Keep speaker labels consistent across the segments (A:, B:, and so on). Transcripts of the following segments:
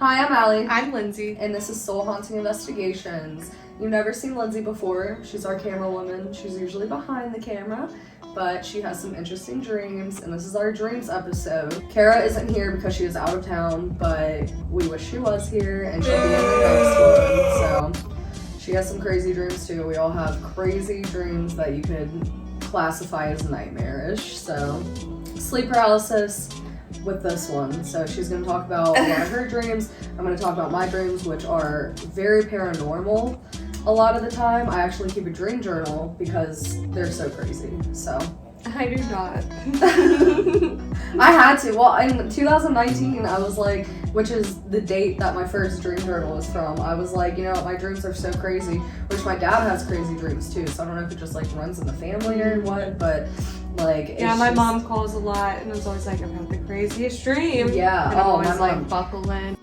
A: Hi, I'm Allie.
B: I'm Lindsay.
A: And this is Soul Haunting Investigations. You've never seen Lindsay before. She's our camera woman. She's usually behind the camera, but she has some interesting dreams, and this is our dreams episode. Kara isn't here because she is out of town, but we wish she was here, and she'll be in the next one. So she has some crazy dreams too. We all have crazy dreams that you could classify as nightmarish. So sleep paralysis with this one. So she's going to talk about one of her dreams. I'm going to talk about my dreams, which are very paranormal a lot of the time. I actually keep a dream journal because they're so crazy. So
B: I do not.
A: I had to. Well, in 2019, I was like, which is the date that my first dream journal is from, I was like, you know, my dreams are so crazy, which my dad has crazy dreams too, so I don't know if it just like runs in the family or what, but like,
B: yeah, my mom calls a lot and was always like, I've had the craziest dream.
A: Yeah,
B: and I'm always
A: my
B: like,
A: mom.
B: buckle in.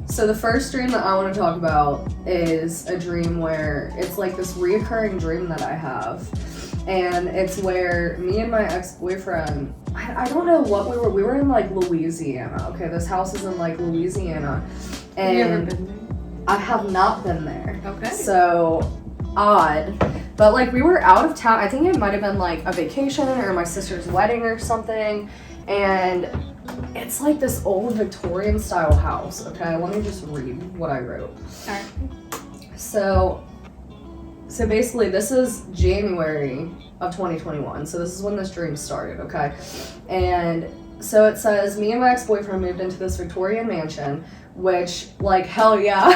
A: So the first dream that I want to talk about is a dream where it's like this reoccurring dream that I have. And it's where me and my ex-boyfriend, I don't know what we were in like Louisiana. Okay, this house is in like Louisiana. And
B: Have you ever been there?
A: I have not been there.
B: Okay.
A: So odd. But like we were out of town. I think it might have been like a vacation or my sister's wedding or something. And it's like this old Victorian style house. Okay, let me just read what I wrote.
B: Alright.
A: So basically this is January of 2021. So this is when this dream started, okay? And so it says, me and my ex-boyfriend moved into this Victorian mansion, which, like, hell yeah.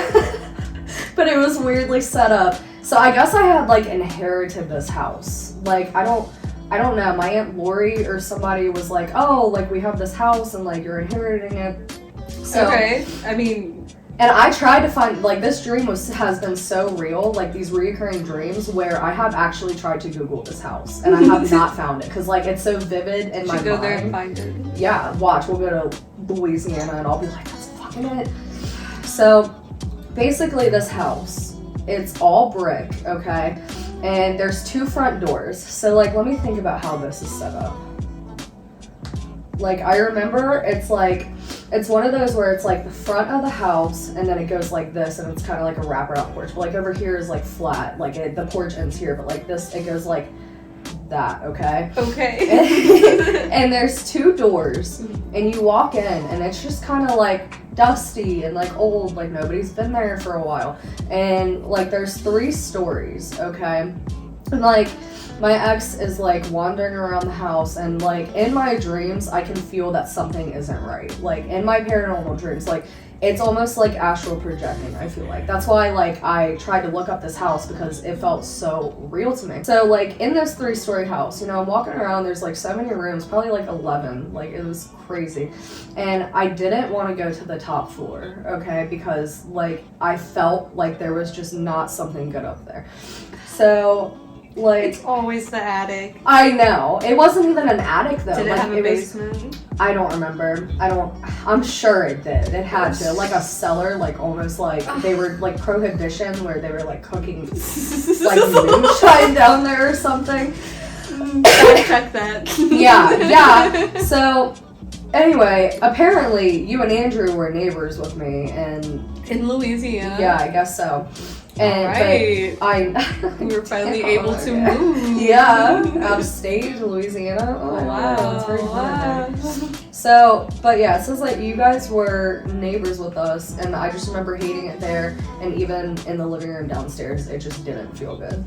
A: But it was weirdly set up. So I guess I had, like, inherited this house. Like, I don't know. My Aunt Lori or somebody was like, oh, like, we have this house and, like, you're inheriting it. So,
B: okay. I mean,
A: and I tried to find, like, this dream has been so real, like, these reoccurring dreams, where I have actually tried to Google this house, and I have not found it, because, like, it's so vivid in my mind.
B: go there and find it.
A: Yeah, watch, we'll go to Louisiana, and I'll be like, that's fucking it. So, basically, this house, it's all brick, okay? And there's 2 front doors. So, like, let me think about how this is set up. Like, I remember it's one of those where it's like the front of the house and then it goes like this and it's kind of like a wraparound porch. But like over here is like flat, like the porch ends here, but like this, it goes like that, okay?
B: Okay.
A: And there's 2 doors and you walk in and it's just kind of like dusty and like old, like nobody's been there for a while. And like there's 3 stories, okay? And like my ex is like wandering around the house and like in my dreams I can feel that something isn't right. Like in my paranormal dreams, like it's almost like astral projecting, I feel like. That's why like I tried to look up this house because it felt so real to me. So like in this 3-story house, you know, I'm walking around, there's like so many rooms, probably like 11, like it was crazy. And I didn't want to go to the top floor, okay, because like I felt like there was just not something good up there. So like,
B: it's always the attic.
A: I know. It wasn't even an attic though.
B: Did it
A: like,
B: have a basement?
A: I don't remember. I'm sure it did. It had to. Like a cellar, like almost like they were like Prohibition where they were like cooking like moonshine down there or something.
B: I'll check that.
A: Yeah. So anyway, apparently you and Andrew were neighbors with me and
B: in Louisiana.
A: Yeah, I guess so. And
B: right. We were finally able to move.
A: Yeah, out of state, Louisiana. Oh wow, it's very fun. So, but yeah, it says like you guys were neighbors with us, and I just remember hating it there, and even in the living room downstairs, it just didn't feel good.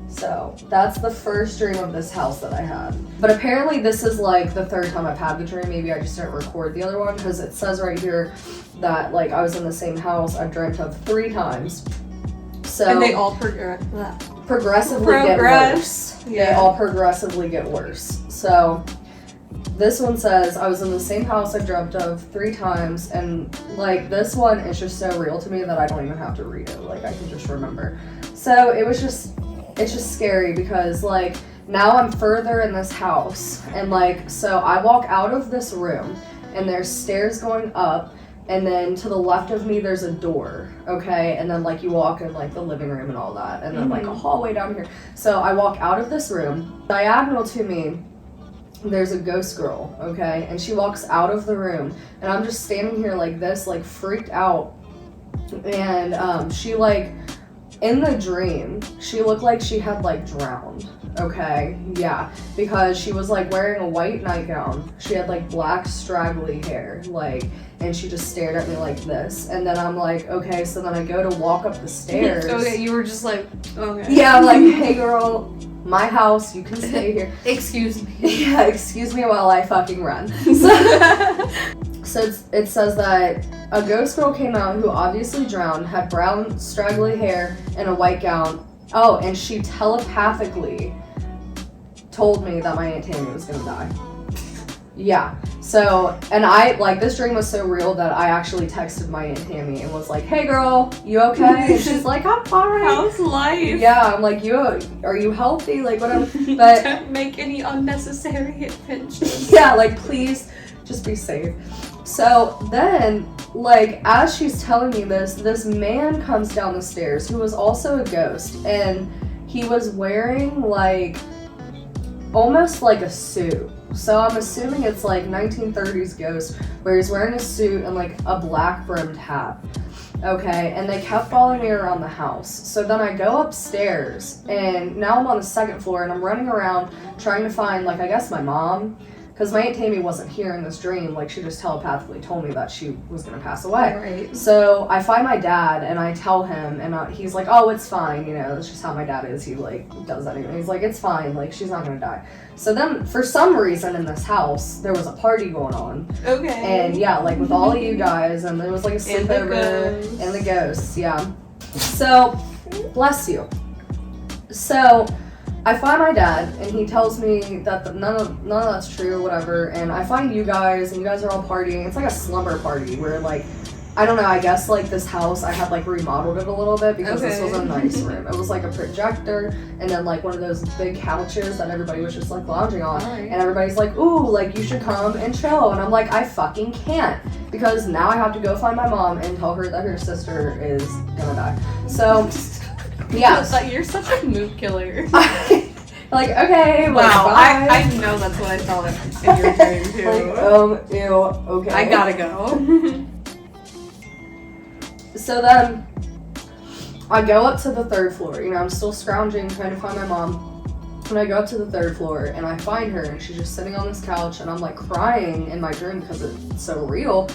A: So that's the first dream of this house that I had. But apparently this is like the 3rd time I've had the dream. Maybe I just didn't record the other one because it says right here that like I was in the same house I've dreamt of 3 times. So
B: and they all
A: progressively get worse.
B: Yeah.
A: They all progressively get worse. So this one says I was in the same house I dreamt of 3 times, and like this one is just so real to me that I don't even have to read it. Like I can just remember. So it's just scary because like now I'm further in this house and like so I walk out of this room and there's stairs going up. And then to the left of me, there's a door, okay? And then, like, you walk in, like, the living room and all that. And then, like, a hallway down here. So I walk out of this room. Diagonal to me, there's a ghost girl, okay? And she walks out of the room, and I'm just standing here like this, like freaked out. And she like, in the dream, she looked like she had like drowned, okay? Yeah, because she was like wearing a white nightgown. She had like black straggly hair, like, and she just stared at me like this. And then I'm like, okay, so then I go to walk up the stairs.
B: Okay, you were just like, okay.
A: Yeah, I'm like, hey girl, my house, you can stay here.
B: Excuse me.
A: Yeah, excuse me while I fucking run. So it says that a ghost girl came out who obviously drowned, had brown straggly hair and a white gown. Oh, and she telepathically told me that my Aunt Tammy was gonna die. Yeah. So, and I, like, this dream was so real that I actually texted my Aunt Tammy and was like, hey girl, you okay? And she's like, I'm fine.
B: How's life?
A: Yeah, I'm like, are you healthy? Like, whatever. But
B: don't make any unnecessary adventures.
A: yeah, like, please just be safe. So then, like, as she's telling me this man comes down the stairs who was also a ghost, and he was wearing, like, almost like a suit. So I'm assuming it's like 1930s ghost, where he's wearing a suit and like a black brimmed hat. Okay, and they kept following me around the house. So then I go upstairs, and now I'm on the second floor, and I'm running around trying to find, like, I guess my mom, because my Aunt Tammy wasn't here in this dream. Like, she just telepathically told me that she was going to pass away.
B: Right.
A: So I find my dad, and I tell him, and he's like, oh, it's fine, you know, that's just how my dad is. He, like, does that anyway. He's like, it's fine, like, she's not going to die. So then, for some reason in this house, there was a party going on.
B: Okay.
A: And yeah, like, with all of you guys, and there was, like, a sleepover, and the ghosts, yeah. So, bless you. So, I find my dad, and he tells me that none of that's true, whatever, and I find you guys, and you guys are all partying. It's like a slumber party where, like, I don't know, I guess, like, this house, I had, like, remodeled it a little bit because this was a nice room. It was, like, a projector, and then, like, one of those big couches that everybody was just, like, lounging on, and everybody's like, ooh, like, you should come and chill, and I'm like, I fucking can't, because now I have to go find my mom and tell her that her sister is gonna die. So, yeah.
B: You're such a mood killer.
A: Like, okay,
B: wow,
A: bye.
B: I know that's what I thought in your dream too.
A: Like, ew, okay.
B: I gotta go.
A: So then, I go up to the third floor. You know, I'm still scrounging, trying to find my mom. And I go up to the third floor, and I find her, and she's just sitting on this couch, and I'm, like, crying in my dream because it's so real.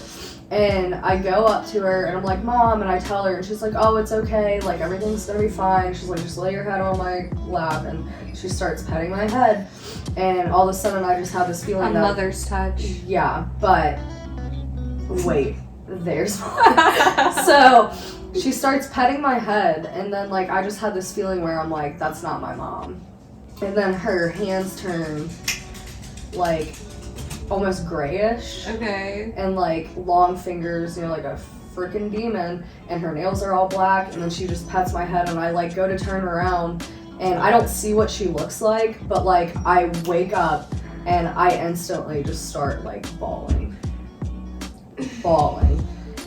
A: And I go up to her, and I'm like, Mom, and I tell her, and she's like, oh, it's okay, like, everything's gonna be fine. She's like, just lay your head on my lap, and she starts petting my head. And all of a sudden, I just have this feeling
B: a mother's touch.
A: Yeah, but wait. There's more. So she starts petting my head, and then, like, I just had this feeling where I'm like, that's not my mom. And then her hands turn, like, almost grayish.
B: Okay.
A: And, like, long fingers, you know, like a freaking demon, and her nails are all black, and then she just pets my head, and I, like, go to turn around, and I don't see what she looks like, but, like, I wake up, and I instantly just start, like, bawling.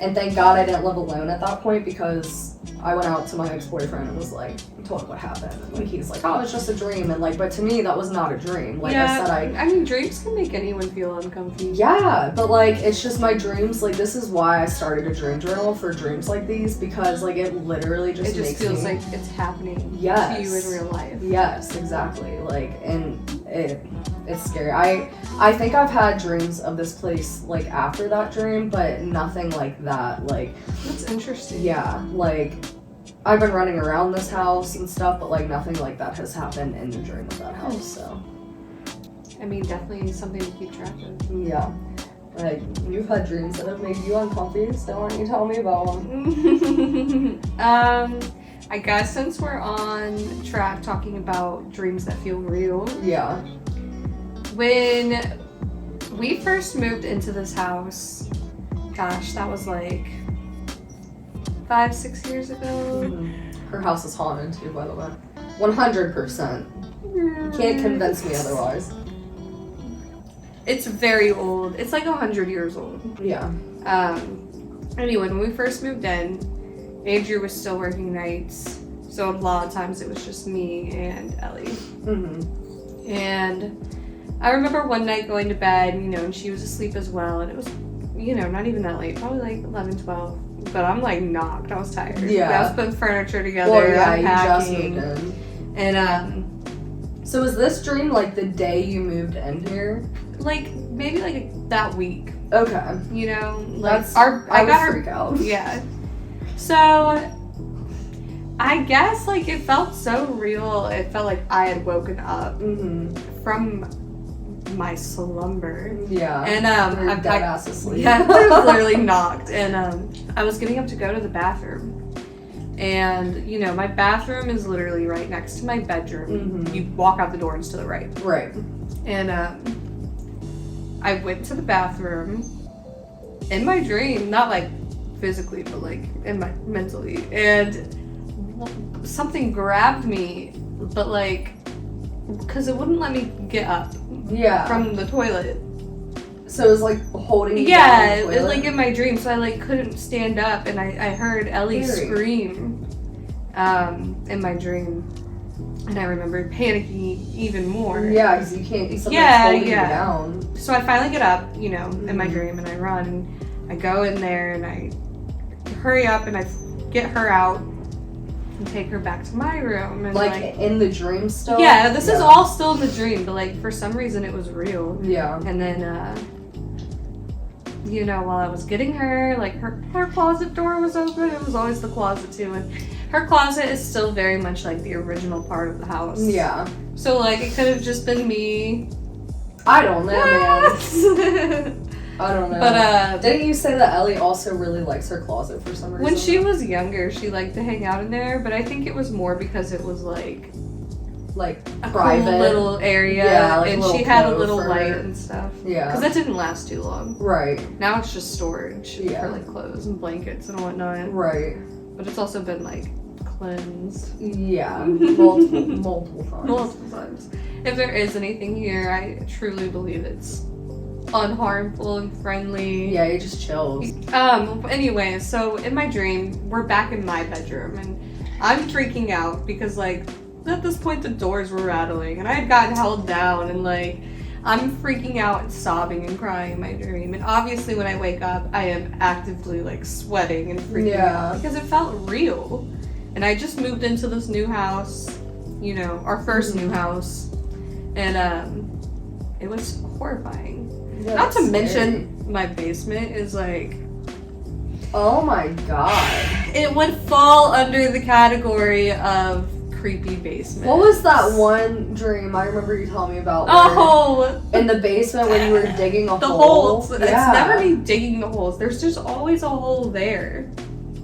A: And thank God I didn't live alone at that point, because I went out to my ex-boyfriend and was like, told him what happened, and like he's like, oh, it's just a dream, and like, but to me that was not a dream. Like,
B: yeah,
A: I said,
B: I mean, dreams can make anyone feel uncomfortable.
A: Yeah, but like, it's just my dreams. Like, this is why I started a dream journal for dreams like these, because like it literally just makes
B: feels
A: me,
B: like it's happening to you in real life.
A: Yes, exactly. Like, and it's scary. I think I've had dreams of this place like after that dream, but nothing like that. Like,
B: that's interesting.
A: Yeah, like, I've been running around this house and stuff, but like nothing like that has happened in the dream of that house. So,
B: I mean, definitely something to keep track of.
A: Yeah, like, you've had dreams that have made you uncomfy, so why don't you tell me about them?
B: I guess since we're on track talking about dreams that feel real.
A: Yeah.
B: When we first moved into this house, gosh, that was like 5-6 years ago.
A: Mm-hmm. Her house is haunted too, by the way. 100%. You can't convince me otherwise.
B: It's very old. It's like 100 years old.
A: Yeah.
B: Anyway, when we first moved in, Andrew was still working nights, so a lot of times it was just me and Ellie.
A: Mm-hmm.
B: And I remember one night going to bed, and she was asleep as well, and it was, not even that late, probably like 11, 12. But I'm like knocked. I was tired.
A: Yeah.
B: I was putting furniture together.
A: Well, yeah,
B: unpacking,
A: you just moved in.
B: And
A: So was this dream like the day you moved in here?
B: like maybe like that week.
A: Okay.
B: Like
A: I would freak out.
B: Yeah. So I guess like it felt so real. It felt like I had woken up from my slumber.
A: Yeah.
B: And
A: I'm dead ass asleep.
B: Yeah, I was literally knocked. And I was getting up to go to the bathroom. And my bathroom is literally right next to my bedroom. You walk out the door and it's to the right.
A: Right.
B: And I went to the bathroom in my dream, not like physically, but like in my mentally. And something grabbed me, but like, because it wouldn't let me get up.
A: Yeah.
B: From the toilet.
A: So it was like holding you
B: Yeah,
A: down
B: it
A: the
B: was
A: toilet?
B: like in my dream, so I like couldn't stand up, and I heard Ellie scream in my dream, and I remember panicking even more.
A: Yeah, because you can't. Something's holding you down.
B: So I finally get up, in my dream, and I run, and I go in there, and I hurry up, and I get her out. And take her back to my room. And
A: like in the dream still?
B: Yeah, this is all still in the dream, but like for some reason it was real.
A: Yeah.
B: And then, while I was getting her, like her closet door was open. It was always the closet too. And her closet is still very much like the original part of the house.
A: Yeah.
B: So like it could have just been me.
A: I don't know, man. I don't know.
B: But
A: didn't you say that Ellie also really likes her closet for some reason?
B: When she was younger, she liked to hang out in there, but I think it was more because it was like a
A: private
B: cool little area, and she had a little light and stuff.
A: Yeah.
B: Because that didn't last too long.
A: Right.
B: Now it's just storage for like clothes and blankets and whatnot.
A: Right.
B: But it's also been like cleansed.
A: Yeah. Multiple times.
B: Multiple times. If there is anything here, I truly believe it's unharmful and friendly.
A: Yeah, you just chilled.
B: Anyway, so in my dream, we're back in my bedroom, and I'm freaking out because like at this point the doors were rattling and I had gotten held down, and like I'm freaking out and sobbing and crying in my dream. And obviously when I wake up, I am actively like sweating and freaking out because it felt real. And I just moved into this new house, our first new house, and it was horrifying.
A: Yeah,
B: Not to
A: scary.
B: mention, my basement is like...
A: Oh my god.
B: It would fall under the category of creepy basement.
A: What was that one dream I remember you telling me about?
B: A hole!
A: In the basement when you were digging a hole?
B: The holes.
A: Yeah.
B: It's never me digging the holes. There's just always a hole there.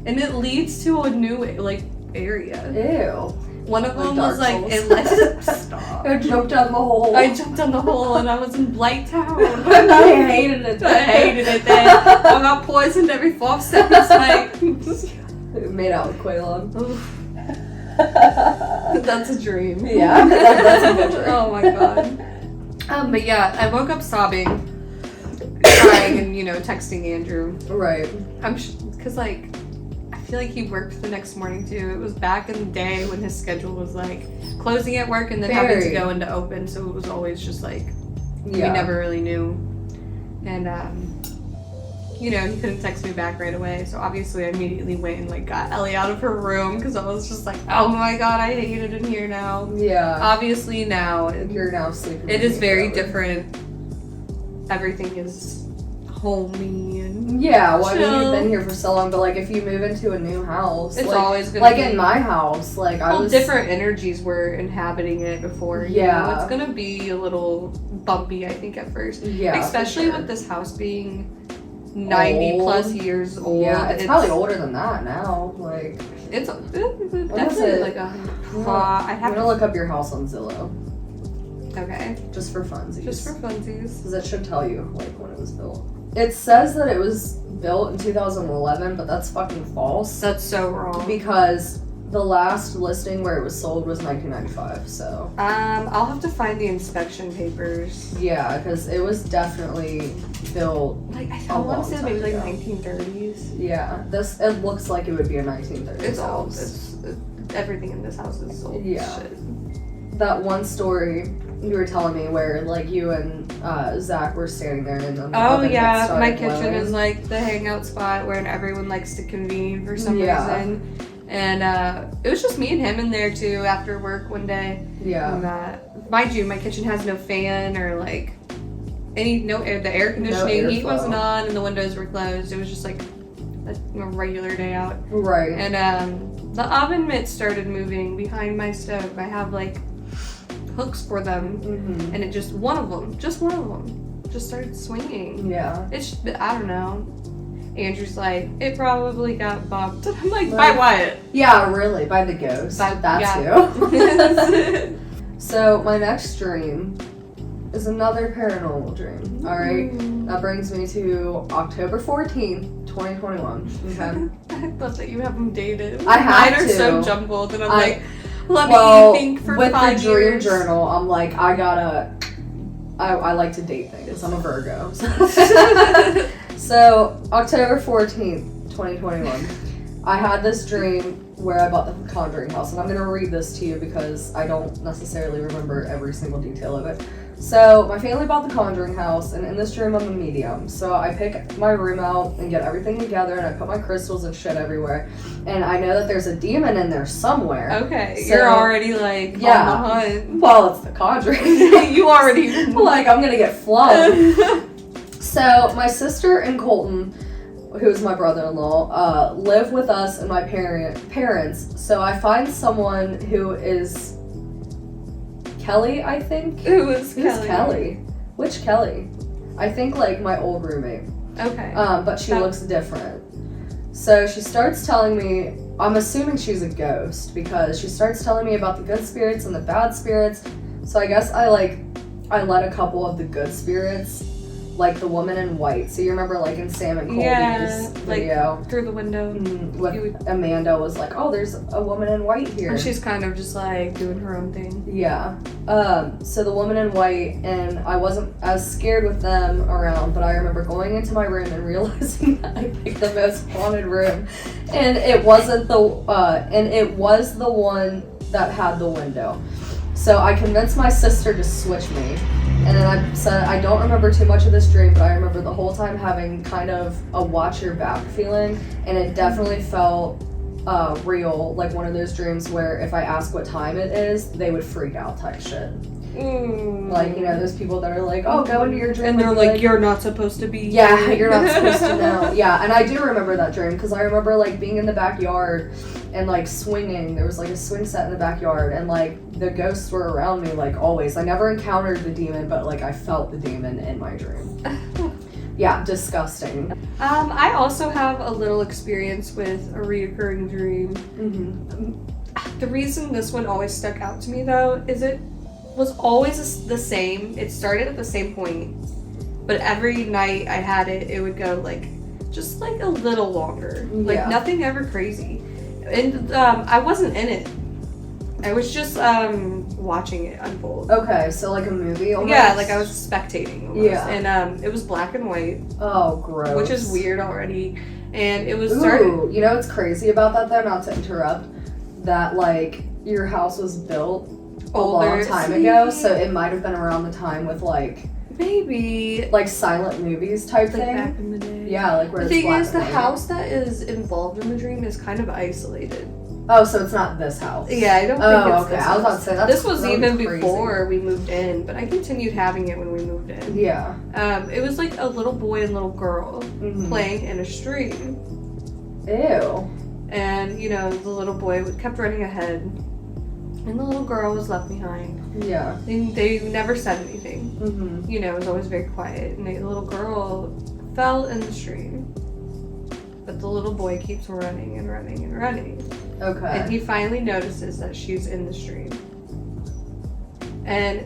B: And it leads to a new, like, area.
A: Ew.
B: One of them
A: Dark
B: was like,
A: Souls.
B: it led Stop.
A: I jumped down the hole.
B: I jumped down the hole and I was in Blighttown.
A: I hated it.
B: I hated it then. I got poisoned every 4 seconds, like.
A: Made out with Quaylon.
B: That's a dream.
A: Yeah, that's a good dream.
B: Oh my god. But yeah, I woke up sobbing, crying, and texting Andrew.
A: Right.
B: Because like, I feel like he worked the next morning too. It was back in the day when his schedule was like closing at work and then having to go into open, so it was always just like we never really knew. And he couldn't text me back right away, so obviously I immediately went and like got Ellie out of her room because I was just like, oh my god, I hate it in here now.
A: Yeah.
B: Obviously now
A: You're now sleeping.
B: it is very different. Everything is homey and
A: well, I mean,
B: chill.
A: you've been here for so long, but like if you move into a new house,
B: It's
A: like,
B: always gonna
A: like
B: be
A: in my house, like I was
B: different energies were inhabiting it before.
A: Yeah.
B: It's gonna be a little bumpy, I think, at first.
A: Yeah,
B: especially
A: for sure.
B: with this house being 90 plus years old.
A: Yeah, it's probably older than that now. Like
B: it's definitely
A: it?
B: like a. I
A: I'm
B: have
A: gonna look up your house on Zillow.
B: Okay.
A: Just for funsies.
B: Just for funsies.
A: Because it should tell you like when it was built. It says that it was built in 2011, but that's fucking false.
B: That's so wrong.
A: Because the last listing where it was sold was 1995. So.
B: I'll have to find the inspection papers.
A: Yeah, because it was definitely built.
B: Like I
A: a
B: want
A: long
B: to say
A: time
B: maybe like
A: ago.
B: 1930s.
A: Yeah, it looks like it would be a 1930s
B: It's old.
A: house.
B: Everything in this house is old.
A: Yeah.
B: Shit.
A: That one story You were telling me where like you and Zach were standing there and then the
B: Oh
A: oven
B: yeah,
A: had started
B: my kitchen
A: glowing.
B: is like the hangout spot where everyone likes to convene for some reason. And it was just me and him in there too after work one day.
A: Yeah.
B: And, mind you, my kitchen has no fan or like no air. The air conditioning heat wasn't on and the windows were closed. It was just like a regular day out.
A: Right.
B: And the oven mitts started moving behind my stove. I have like hooks for them, and it just one of them just started swinging.
A: Yeah.
B: I don't know. Andrew's like, it probably got bumped. I'm like, by what?
A: Yeah, really, by the ghost. Too. So my next dream is another paranormal dream. All right, that brings me to October 14th, 2021. Okay.
B: I love that you have them dated.
A: I have
B: Mine are
A: to.
B: so jumbled, and I'm like, let me think for
A: with
B: 5
A: the dream
B: years.
A: journal, I'm like, I like to date things. I'm a Virgo. So October 14th, 2021, I had this dream where I bought the Conjuring house, and I'm gonna read this to you because I don't necessarily remember every single detail of it. So my family bought the Conjuring house, and in this dream I'm a medium. So I pick my room out and get everything together, and I put my crystals and shit everywhere. And I know that there's a demon in there somewhere.
B: Okay,
A: So,
B: you're already like on the hunt.
A: Well, it's the Conjuring.
B: You already
A: like I'm gonna get flung. So my sister and Colton, who's my brother-in-law, live with us and my parents. So I find someone who is Kelly, I think.
B: Who's Kelly?
A: Which Kelly? I think like my old roommate.
B: Okay.
A: But she looks different. So she starts telling me, I'm assuming she's a ghost because she starts telling me about the good spirits and the bad spirits. So I guess I let a couple of the good spirits, like the woman in white. So you remember like in Sam and Colby's video?
B: Like through the window.
A: Amanda was like, oh, there's a woman in white here.
B: And she's kind of just like doing her own thing.
A: Yeah. So the woman in white, and I wasn't as scared with them around, but I remember going into my room and realizing that I picked the most haunted room. And it wasn't it was the one that had the window. So I convinced my sister to switch me. And then I said, I don't remember too much of this dream, but I remember the whole time having kind of a watch your back feeling. And it definitely felt real, like one of those dreams where if I ask what time it is, they would freak out type shit. Like, you know, those people that are like, oh, go into your dream.
B: And they're like, you're not supposed to be here.
A: Yeah, you're not supposed to know. Yeah, and I do remember that dream because I remember like being in the backyard and like swinging. There was like a swing set in the backyard and like the ghosts were around me like always. I never encountered the demon, but like I felt the demon in my dream. Yeah, disgusting.
B: I also have a little experience with a reoccurring dream. The reason this one always stuck out to me though is it was always the same. It started at the same point, but every night I had it, it would go like just like a little longer. Like nothing ever crazy. And I wasn't in it. I was just watching it unfold.
A: Okay, so like a movie almost?
B: Yeah, like I was spectating almost.
A: Yeah.
B: And it was black and white.
A: Oh, gross.
B: Which is weird already. And it was
A: Ooh, you know what's crazy about that though, not to interrupt, that like your house was built a long time ago, so it might have been around the time with like
B: maybe
A: like silent movies type
B: like
A: thing.
B: back in the day.
A: Yeah, like where
B: the
A: it's
B: thing
A: black
B: is,
A: and
B: the
A: white.
B: house that is involved in the dream is kind of isolated.
A: Oh, so it's not this house.
B: Yeah, I don't think it's
A: okay.
B: this
A: I was about to
B: house.
A: say that's
B: this was
A: really
B: even
A: crazy.
B: before we moved in, but I continued having it when we moved in.
A: Yeah.
B: It was like a little boy and little girl playing in a stream.
A: Ew.
B: And you know, the little boy kept running ahead, and the little girl was left behind.
A: Yeah.
B: And they never said anything. You know, it was always very quiet. And the little girl fell in the stream. But the little boy keeps running and running and running.
A: Okay.
B: And he finally notices that she's in the stream. And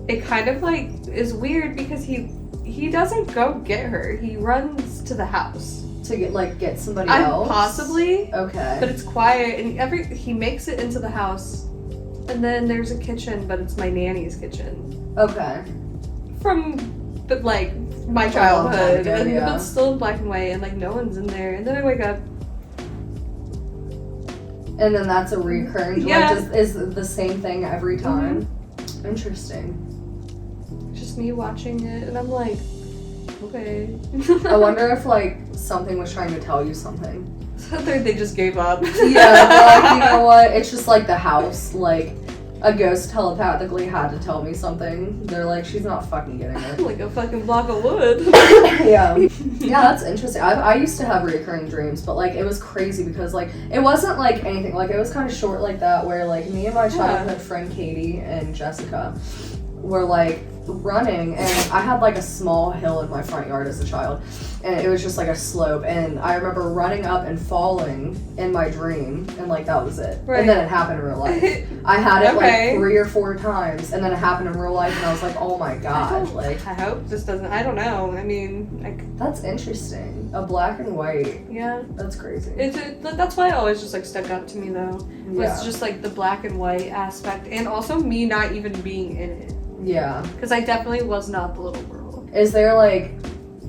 B: it kind of like is weird because he doesn't go get her. He runs to the house.
A: To get somebody else?
B: Possibly.
A: Okay.
B: But it's quiet and he makes it into the house. And then there's a kitchen, but it's my nanny's kitchen.
A: Okay.
B: But like my childhood,
A: ago,
B: and
A: yeah.
B: but still in black and white, and like no one's in there. And then I wake up.
A: And then that's a recurring.
B: Yeah.
A: Like, is the same thing every time. Interesting.
B: just me watching it, and I'm like, okay.
A: I wonder if like something was trying to tell you something.
B: They just gave up.
A: Yeah, they're like, you know what? It's just like the house. Like, a ghost telepathically had to tell me something. They're like, she's not fucking getting it.
B: Like a fucking block of wood.
A: Yeah. Yeah, that's interesting. I used to have recurring dreams, but like it was crazy because like it wasn't like anything. Like it was kind of short like that where like me and my childhood friend Katie and Jessica were like running, and I had like a small hill in my front yard as a child, and it was just like a slope, and I remember running up and falling in my dream, and like that was it.
B: Right.
A: And then it happened in real life. I had it
B: Okay.
A: like 3 or 4 times, and then it happened in real life, and I was like, oh my god, like
B: I hope this doesn't. I don't know. I mean, like,
A: that's interesting. A black and white.
B: yeah.
A: That's crazy.
B: That's why it always just like stuck out to me though.
A: Yeah.
B: Was just like the black and white aspect, and also me not even being in it.
A: Yeah.
B: Because I definitely was not the little girl.
A: Is there like,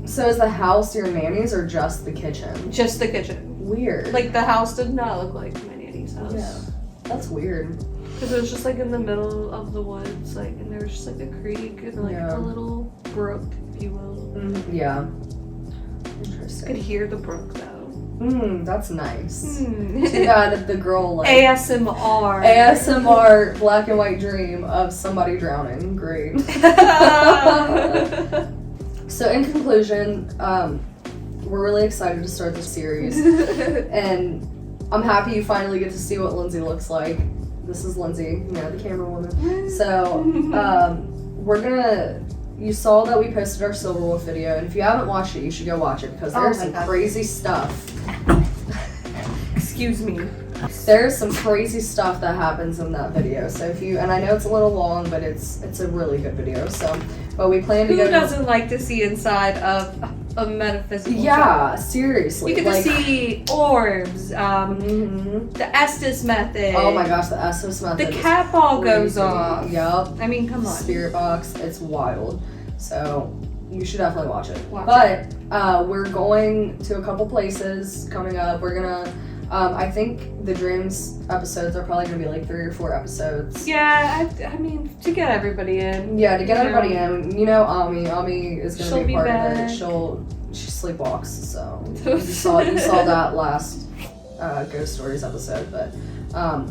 A: so is the house your nanny's or just the kitchen?
B: Just the kitchen.
A: Weird.
B: Like the house did not look like my nanny's house.
A: Yeah. That's weird.
B: Because it was just like in the middle of the woods, like, and there was just like a creek and like
A: Yeah.
B: a little brook, if you will.
A: Yeah.
B: I could
A: Interesting.
B: hear the brook though.
A: That's nice. Too
B: Mm.
A: bad that the girl like
B: ASMR.
A: ASMR black and white dream of somebody drowning. Great. So in conclusion, we're really excited to start this series, and I'm happy you finally get to see what Lindsay looks like. This is Lindsay, you know, the camera woman. So we're gonna. You saw that we posted our Silverwolf video, and if you haven't watched it, you should go watch it because there's some crazy stuff.
B: Excuse me.
A: There's some crazy stuff that happens in that video. So if you, and I know it's a little long, but it's a really good video. So, but we plan to
B: Who
A: go.
B: doesn't like to see inside of a metaphysical?
A: Yeah, seriously.
B: You get
A: like,
B: to see orbs, the Estes method.
A: Oh my gosh, the Estes method.
B: The cat ball goes
A: crazy.
B: off.
A: Yup.
B: I mean, come on.
A: Spirit box. It's wild. So you should definitely watch it. We're going to a couple places coming up. We're gonna. I think the dreams episodes are probably gonna be like 3 or 4 episodes.
B: Yeah, I mean, to get everybody in.
A: Yeah, to get everybody in. You know, Ami is gonna be part of it. She sleepwalks. So you saw that last Ghost Stories episode. But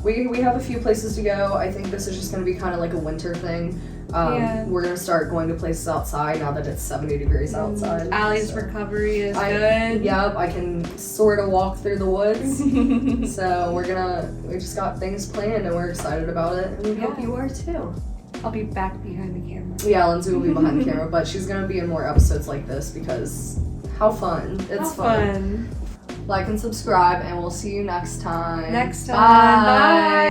A: we have a few places to go. I think this is just gonna be kind of like a winter thing. We're gonna start going to places outside now that it's 70 degrees outside.
B: Allie's recovery is good.
A: Yep, I can sort of walk through the woods. So we just got things planned and we're excited about it, and we hope you are too.
B: I'll be back behind the camera.
A: Yeah, Lindsay will be behind the camera, but she's gonna be in more episodes like this because how fun. It's fun. Like and subscribe, and we'll see you next time.
B: Bye.